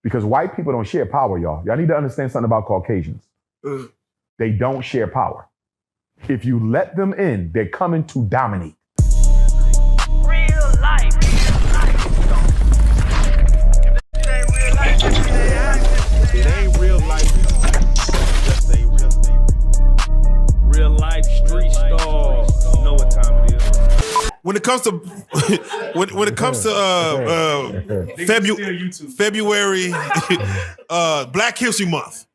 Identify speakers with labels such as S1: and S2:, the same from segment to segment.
S1: Because white people don't share power, y'all. Y'all need to understand something about Caucasians. They don't share power. If you let them in, they're coming to dominate.
S2: Real life.
S3: It ain't real life. Just ain't real thing. Real life street stars. You know what time it is.
S4: When it comes to when it comes to February, Black History Month,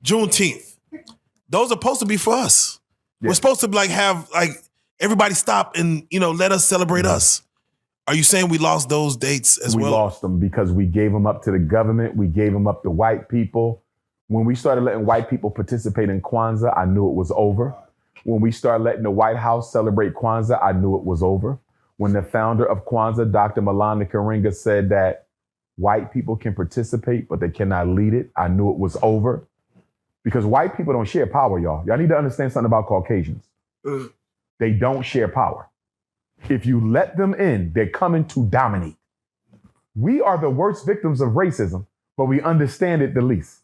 S4: Juneteenth, those are supposed to be for us. Yeah. We're supposed to have everybody stop and let us celebrate us. Are you saying we lost those dates as well?
S1: We lost them because we gave them up to the government. We gave them up to white people. When we started letting white people participate in Kwanzaa, I knew it was over. When we started letting the White House celebrate Kwanzaa, I knew it was over. When the founder of Kwanzaa, Dr. Malana Karinga, said that white people can participate, but they cannot lead it, I knew it was over. Because white people don't share power, y'all. Y'all need to understand something about Caucasians. They don't share power. If you let them in, they're coming to dominate. We are the worst victims of racism, but we understand it the least.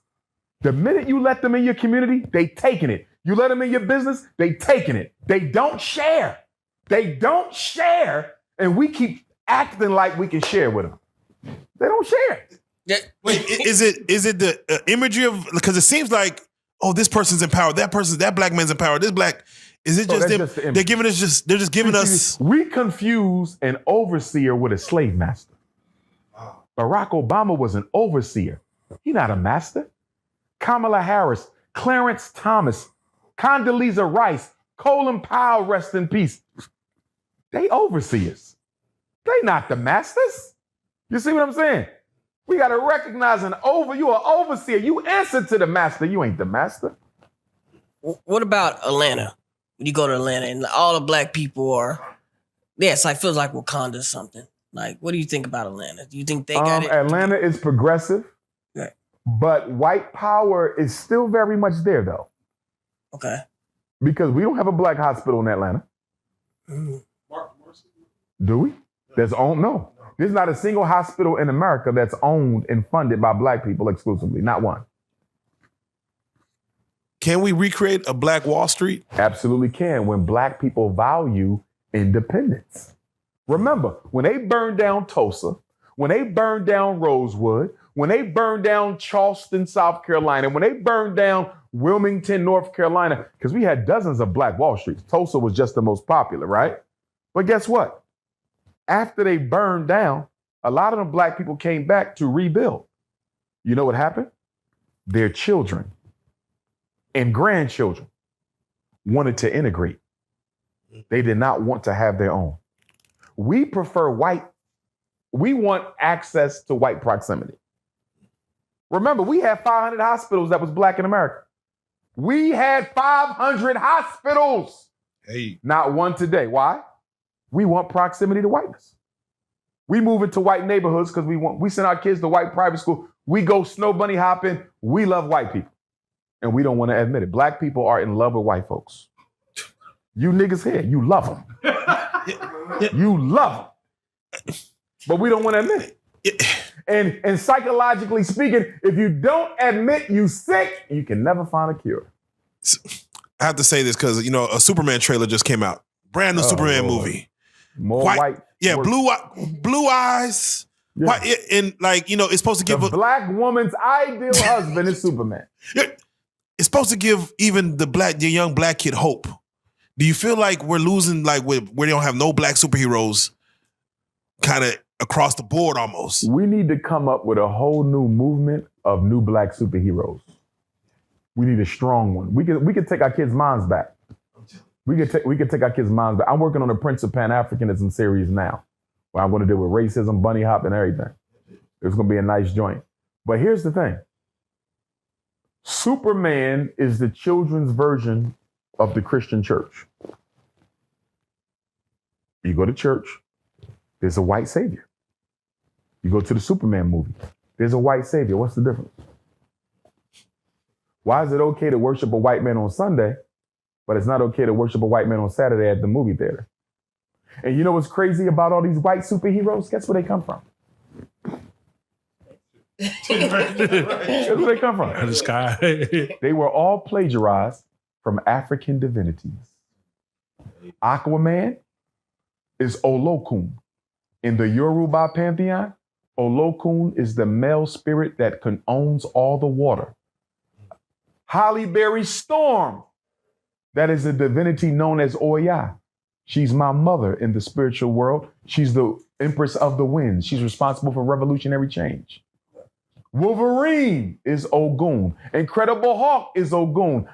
S1: The minute you let them in your community, they taking it. You let them in your business, they taking it. They don't share. They don't share, and we keep acting like we can share with them. They don't share.
S4: Yeah. Wait, is it the imagery of, because it seems like, oh, this person's in power, that black man's in power, this black, is it just them? They're giving us they're just giving us.
S1: We confuse an overseer with a slave master. Barack Obama was an overseer. He's not a master. Kamala Harris, Clarence Thomas, Condoleezza Rice, Colin Powell, rest in peace. They overseers. They not the masters. You see what I'm saying? We got to recognize you're an overseer. You answer to the master. You ain't the master.
S5: What about Atlanta? When you go to Atlanta and all the black people are, it's feels like Wakanda or something. What do you think about Atlanta? Do you think they got it?
S1: Atlanta is progressive, but white power is still very much there, though.
S5: Okay.
S1: Because we don't have a black hospital in Atlanta. Do we? No. There's not a single hospital in America that's owned and funded by black people exclusively. Not one.
S4: Can we recreate a Black Wall Street?
S1: Absolutely can, when black people value independence. Remember, when they burned down Tulsa, when they burned down Rosewood, when they burned down Charleston, South Carolina, when they burned down Wilmington, North Carolina, because we had dozens of Black Wall Streets. Tulsa was just the most popular, right? But guess what? After they burned down, a lot of them black people came back to rebuild. You know what happened? Their children and grandchildren wanted to integrate. They did not want to have their own. We prefer white. We want access to white proximity. Remember, we had 500 hospitals that was black in America. We had 500 hospitals.
S4: Hey.
S1: Not one today. Why? We want proximity to whiteness. We move into white neighborhoods because we send our kids to white private school. We go snow bunny hopping. We love white people. And we don't want to admit it. Black people are in love with white folks. You niggas here, you love them. You love them. But we don't want to admit it. And psychologically speaking, if you don't admit you sick, you can never find a cure.
S4: I have to say this because, a Superman trailer just came out. Brand new Superman movie.
S1: More white.
S4: Yeah, blue eyes. Yeah. White, and it's supposed to give
S1: the black woman's ideal husband is Superman.
S4: It's supposed to give even the young black kid hope. Do you feel like we're losing, where they don't have no black superheroes kind of across the board almost?
S1: We need to come up with a whole new movement of new black superheroes. We need a strong one. We can take our kids' minds back. We can take our kids' minds back. I'm working on the Prince of Pan-Africanism series now, where I'm going to deal with racism, bunny hop, and everything. It's going to be a nice joint. But here's the thing. Superman is the children's version of the Christian church. You go to church, there's a white savior. You go to the Superman movie, there's a white savior. What's the difference? Why is it okay to worship a white man on Sunday, but it's not okay to worship a white man on Saturday at the movie theater? And you know what's crazy about all these white superheroes? Guess where they come from? That's where they come from.
S6: The sky.
S1: They were all plagiarized from African divinities. Aquaman is Olokun. In the Yoruba pantheon, Olokun is the male spirit that owns all the water. Holly Berry Storm, that is a divinity known as Oya. She's my mother in the spiritual world. She's the Empress of the Winds. She's responsible for revolutionary change. Wolverine is Ogun. Incredible Hulk is Ogun.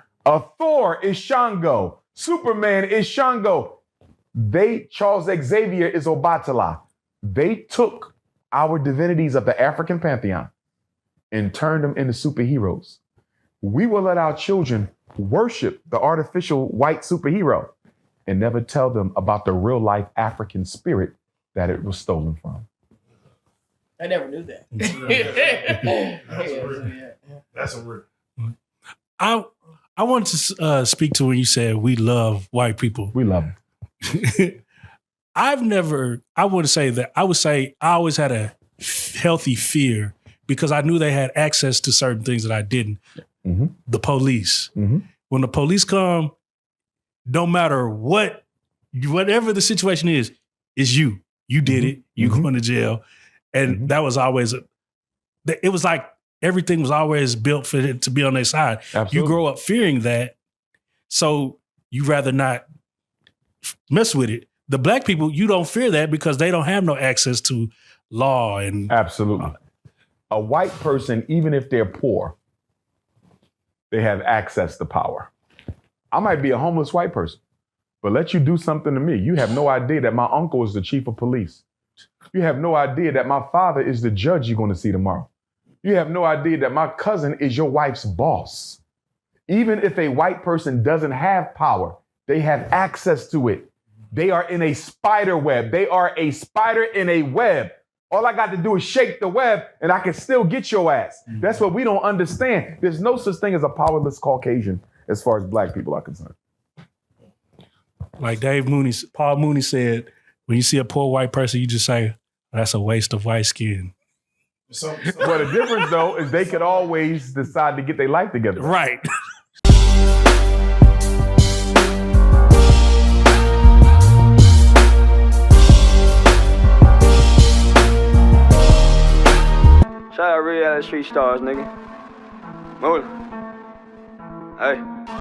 S1: Thor is Shango. Superman is Shango. Charles Xavier is Obatala. They took our divinities of the African pantheon and turned them into superheroes. We will let our children worship the artificial white superhero and never tell them about the real life African spirit that it was stolen from.
S5: I never knew that.
S4: That's a real.
S6: I wanted to speak to when you said we love white people.
S1: We love them.
S6: I would say I always had a healthy fear because I knew they had access to certain things that I didn't.
S1: Mm-hmm.
S6: The police.
S1: Mm-hmm.
S6: When the police come, no matter whatever the situation is you. You did it. You going to jail. And that was always, it was like everything was always built for it to be on their side.
S1: Absolutely.
S6: You grow up fearing that, so you rather not mess with it. The black people, you don't fear that because they don't have no access to law and
S1: absolutely. A white person, even if they're poor, they have access to power. I might be a homeless white person, but let you do something to me. You have no idea that my uncle is the chief of police. You have no idea that my father is the judge you're going to see tomorrow. You have no idea that my cousin is your wife's boss. Even if a white person doesn't have power, they have access to it. They are in a spider web. They are a spider in a web. All I got to do is shake the web and I can still get your ass. That's what we don't understand. There's no such thing as a powerless Caucasian as far as black people are concerned.
S6: Like Paul Mooney said, when you see a poor white person, you just say, that's a waste of white skin.
S1: Well, the difference, though, is they could always decide to get their life together.
S6: Right.
S7: Shout out Reallyfe Street Starz, nigga. Move. Hey.